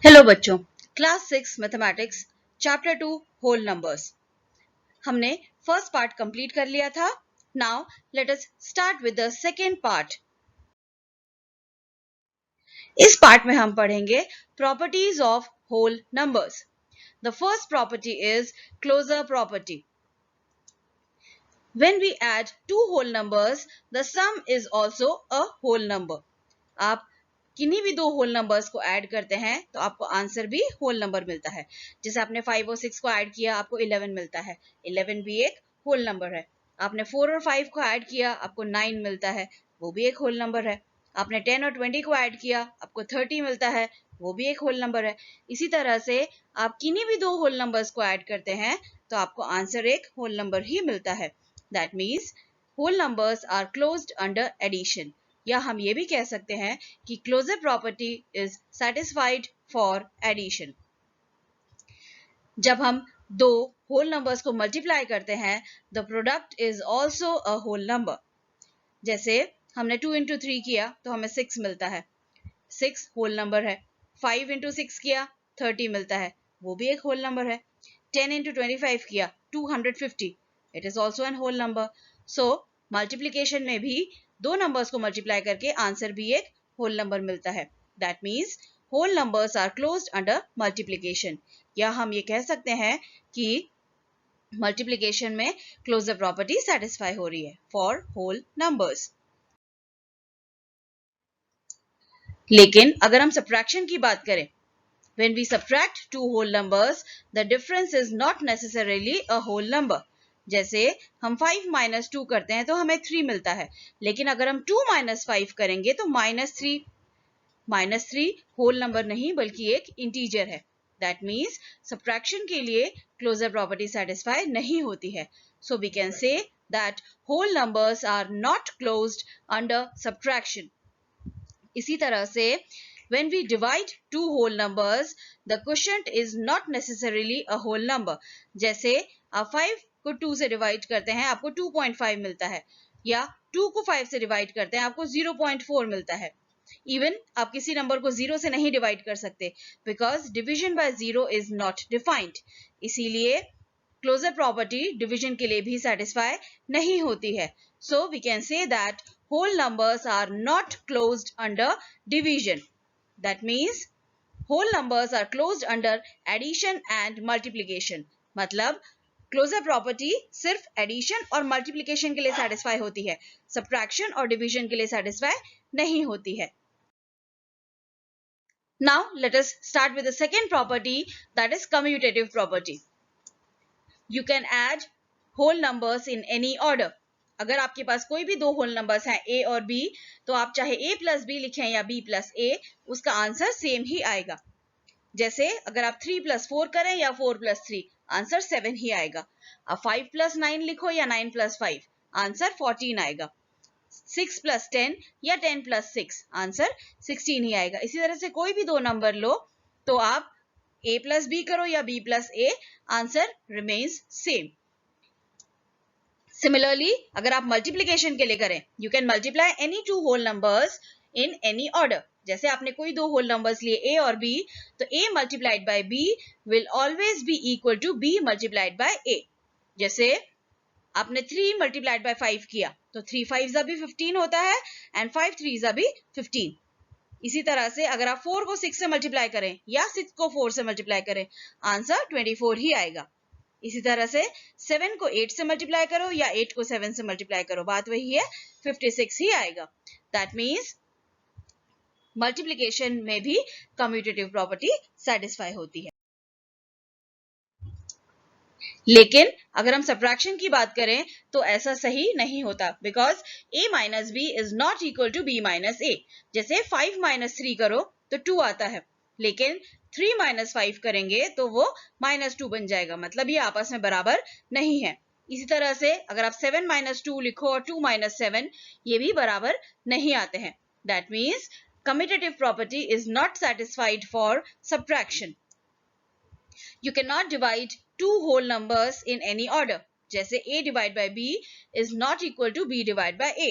Hello बच्चों, class 6 mathematics chapter 2 whole numbers. हमने first part complete कर लिया था। Now let us start with the second part. इस पार्ट में हम पढ़ेंगे properties of whole numbers. The first property is closure property. When we add two whole numbers, the sum is also a whole number. आप किन्हीं भी दो whole numbers को add करते हैं तो आपको आंसर भी होल नंबर मिलता है। जैसे आपने 5 और 6 को ऐड किया, आपको 11 मिलता है। 11 भी एक होल नंबर है। आपने 4 और 5 को ऐड किया, आपको 9 मिलता है, वो भी एक होल नंबर है। आपने 10 और 20 को ऐड किया, आपको 30 मिलता है, वो भी एक होल नंबर है। इसी तरह से आप किन्हीं भी दो होल नंबर्स को ऐड करते हैं तो आपको आंसर एक होल नंबर ही मिलता है। That means whole numbers are closed under addition. या हम ये भी कह सकते हैं कि closure property is satisfied for addition. जब हम दो whole numbers को multiply करते हैं, the product is also a whole number. जैसे हमने 2 into 3 किया तो हमें 6 मिलता है, 6 whole number है। 5 into 6 किया 30 मिलता है, वो भी एक whole number है। 10 into 25 किया 250, it is also an whole number. So multiplication में भी दो numbers को multiply करके आंसर भी एक whole number मिलता है। That means whole numbers are closed under multiplication. या हम ये कह सकते हैं कि multiplication में closure property satisfy हो रही है for whole numbers. लेकिन अगर हम subtraction की बात करें, when we subtract two whole numbers, the difference is not necessarily a whole number. जैसे हम 5 minus 2 करते हैं तो हमें 3 मिलता है, लेकिन अगर हम 2 minus 5 करेंगे तो minus 3 whole number नहीं बल्कि एक integer है। That means subtraction के लिए closure property satisfy नहीं होती है। So we can say that whole numbers are not closed under subtraction. इसी तरह से when we divide two whole numbers, the quotient is not necessarily a whole number. जैसे आप 5 को 2 से डिवाइड करते हैं, आपको 2.5 मिलता है, या 2 को 5 से डिवाइड करते हैं, आपको 0.4 मिलता है। इवन आप किसी नंबर को 0 से नहीं डिवाइड कर सकते, because division by 0 is not defined. इसीलिए क्लोजर प्रॉपर्टी डिविजन के लिए भी सेटिस्फाई नहीं होती है। So we can say that whole numbers are not closed under division. That means whole numbers are closed under addition and multiplication. मतलब closure property सिर्फ addition और multiplication के लिए satisfy होती है, subtraction और division के लिए satisfy नहीं होती है। Now let us start with the second property, that is commutative property. You can add whole numbers in any order. अगर आपके पास कोई भी दो होल नंबर्स हैं a और b, तो आप चाहे a प्लस b लिखें या b प्लस a, उसका आंसर सेम ही आएगा। जैसे अगर आप 3 प्लस 4 करें या 4 प्लस 3, आंसर 7 ही आएगा। अब 5 प्लस 9 लिखो या 9 प्लस 5, आंसर 14 आएगा। 6 प्लस 10 या 10 प्लस 6, आंसर 16 ही आएगा। इसी तरह से कोई भी दो नंबर लो तो आप a प्लस b करो या b plus a, answer remains same. Similarly, अगर आप मल्टीप्लीकेशन के लिए करें, you can multiply any two whole numbers in any order. जैसे आपने कोई दो होल नंबर्स लिए a और b, तो a multiplied by b will always be equal to b multiplied by a. जैसे आपने 3 multiplied by 5 किया तो 3 5 भी 15 होता है and 5 3 भी 15. इसी तरह से अगर आप 4 को 6 से मल्टीप्लाई करें या 6 को 4 से मल्टीप्लाई करें, आंसर 24 ही आएगा। इसी तरह से 7 को 8 से मल्टीप्लाई करो या 8 को 7 से मल्टीप्लाई करो, बात वही है, 56 ही आएगा। दैट मीन्स मल्टीप्लिकेशन में भी कम्यूटेटिव प्रॉपर्टी सेटिस्फाई होती है। लेकिन अगर हम सब्ट्रैक्शन की बात करें तो ऐसा सही नहीं होता, because a minus b is not equal to b minus a। जैसे 5 माइनस 3 करो तो 2 आता है, लेकिन 3 माइनस 5 करेंगे तो वो -2 बन जाएगा, मतलब ये आपस में बराबर नहीं है। इसी तरह से अगर आप 7 माइनस 2 लिखो और 2 माइनस 7, ये भी बराबर नहीं आते हैं। That means commutative property is not satisfied for subtraction. You cannot divide two whole numbers in any order. जैसे a divided by b is not equal to b divided by a.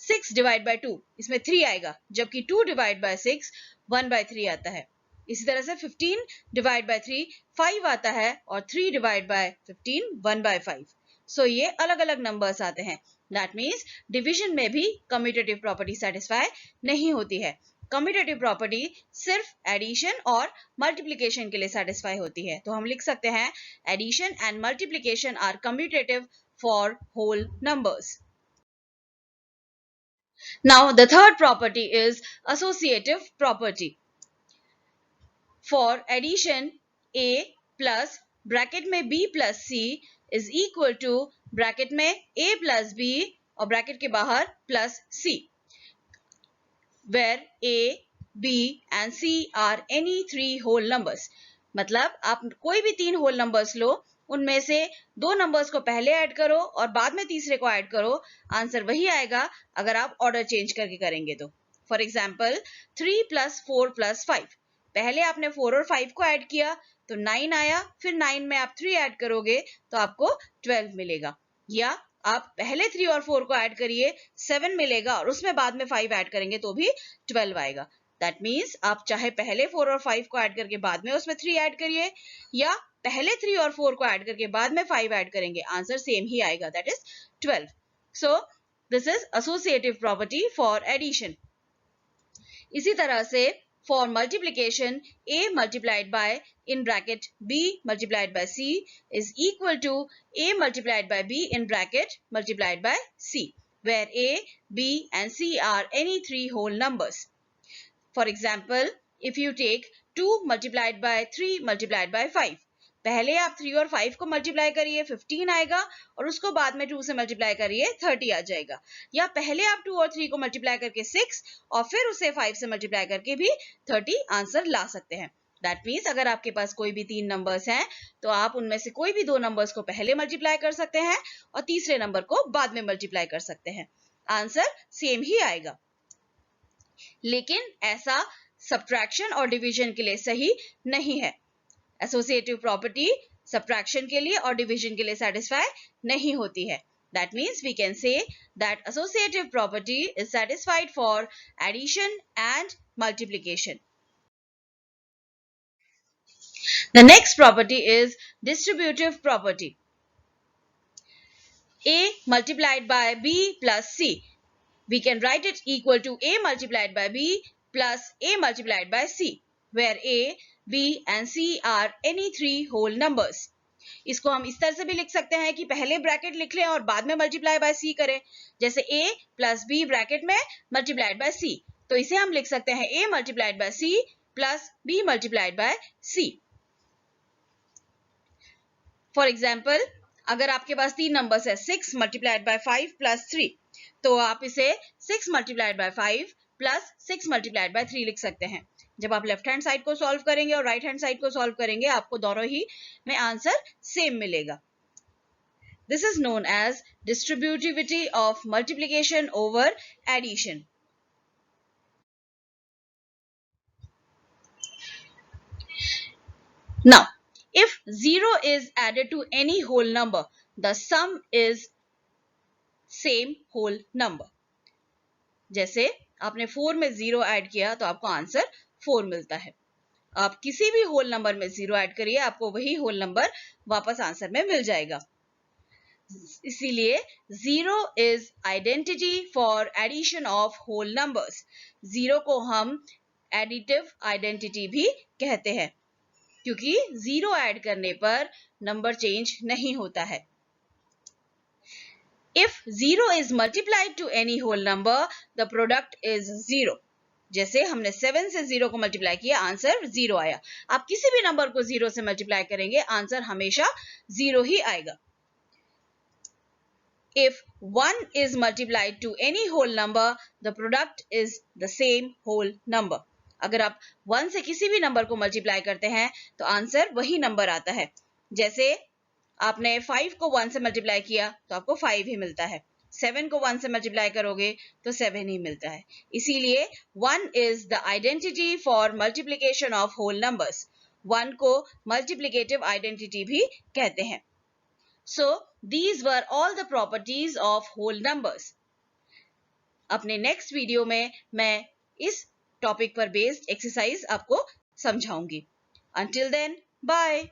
6 divide by 2, इसमें 3 आएगा, जबकि 2 divide by 6 1/3 आता है। इसी तरह से 15 divide by 3 5 आता है, और 3 डिवाइड बाय 15 1/5। सो ये अलग अलग नंबर्स आते हैं। दैट मीन्स डिवीजन में भी कम्यूटेटिव प्रॉपर्टी सेटिस्फाई नहीं होती है। कम्यूटेटिव प्रॉपर्टी सिर्फ एडिशन और मल्टीप्लिकेशन के लिए सेटिस्फाई होती है। तो हम लिख सकते हैं addition and multiplication are commutative for whole numbers. Now the third property is associative property. For addition, a plus bracket में b plus c is equal to bracket में a plus b और ब्रैकेट के बाहर plus c, where a, b and c are any three whole numbers. मतलब आप कोई भी 3 whole numbers लो, उनमें से 2 नंबर्स को पहले ऐड करो और बाद में तीसरे को ऐड करो, आंसर वही आएगा अगर आप ऑर्डर चेंज करके करेंगे तो। फॉर एग्जाम्पल 3 + 4 + 5, पहले आपने 4 और 5 को ऐड किया तो 9 आया, फिर 9 में आप 3 ऐड करोगे तो आपको 12 मिलेगा। या आप पहले 3 और 4 को ऐड करिए, 7 मिलेगा, और उसमें बाद में 5 ऐड करेंगे तो भी 12 आएगा। दैट मीन्स आप चाहे पहले 4 और 5 को ऐड करके बाद में उसमें 3 ऐड करिए, या पहले 3 और 4 को ऐड करके बाद में 5 ऐड करेंगे, आंसर सेम ही आएगा, that is 12। So this is associative property for addition. इसी तरह से for multiplication, a multiplied by in bracket b multiplied by c is equal to a multiplied by b in bracket multiplied by c, where a, b and c are any three whole numbers. For example, if you take 2 multiplied by 3 multiplied by 5, पहले आप 3 और 5 को multiply करिए, 15 आएगा, और उसको बाद में 2 से मल्टीप्लाई करिए, 30 आ जाएगा। या पहले आप 2 और 3 को मल्टीप्लाई करके 6 और फिर उसे 5 से मल्टीप्लाई करके भी 30 आंसर ला सकते हैं। दैट मीन्स अगर आपके पास कोई भी 3 नंबर्स हैं तो आप उनमें से कोई भी 2 नंबर्स को पहले मल्टीप्लाई कर सकते हैं और तीसरे नंबर को बाद में मल्टीप्लाई कर सकते हैं, आंसर सेम ही आएगा। लेकिन ऐसा सब्ट्रैक्शन और डिवीजन के लिए सही नहीं है। एसोसिएटिव प्रॉपर्टी सब्ट्रैक्शन के लिए और डिवीजन के लिए सेटिस्फाई नहीं होती है। That means we can say that associative property is satisfied for addition and multiplication. The next property is distributive property. A multiplied by b plus c. We can write it equal to a multiplied by b plus a multiplied by c, where a, b and c are any three whole numbers. इसको हम इस तरह से भी लिख सकते हैं कि पहले ब्रैकेट लिख लें और बाद में मल्टीप्लाई बाय सी करें, जैसे a प्लस b ब्रैकेट में मल्टीप्लाइड बाय सी, तो इसे हम लिख सकते हैं a multiplied by c plus b multiplied by c. For example, अगर आपके पास 3 नंबर्स है 6 मल्टीप्लाइड बाय 5 प्लस 3, तो आप इसे 6 multiplied by 5 plus 6 multiplied by 3 लिख सकते हैं। जब आप लेफ्ट हैंड साइड को सॉल्व करेंगे और राइट हैंड साइड को सॉल्व करेंगे, आपको दोनों ही में आंसर सेम मिलेगा। This is known as distributivity of multiplication over addition. Now if 0 is added to any whole number, the sum is same whole number. जैसे आपने 4 में 0 ऐड किया तो आपको आंसर 4 मिलता है। आप किसी भी होल नंबर में 0 ऐड करिए, आपको वही होल नंबर वापस आंसर में मिल जाएगा। इसीलिए 0 is identity for addition of whole numbers. 0 को हम एडिटिव आइडेंटिटी भी कहते हैं, क्योंकि 0 ऐड करने पर नंबर चेंज नहीं होता है। If 0 is multiplied to any whole number, the product is 0. जैसे हमने 7 से 0 को मल्टीप्लाई किया, आंसर 0 आया। आप किसी भी नंबर को 0 से मल्टीप्लाई करेंगे, आंसर हमेशा 0 ही आएगा। If 1 is multiplied to any whole number, the product is the same whole number. अगर आप 1 से किसी भी नंबर को मल्टीप्लाई करते हैं तो आंसर वही नंबर आता है। जैसे आपने 5 को 1 से मल्टीप्लाई किया तो आपको 5 ही मिलता है, 7 को 1 से मल्टीप्लाई करोगे तो 7 ही मिलता है। इसीलिए 1 is the identity for multiplication of whole numbers. 1 को मल्टीप्लिकेटिव आइडेंटिटी भी कहते हैं। So these were all the properties of whole numbers. अपने नेक्स्ट वीडियो में मैं इस टॉपिक पर बेस्ड एक्सरसाइज आपको समझाऊंगी. Until then, bye.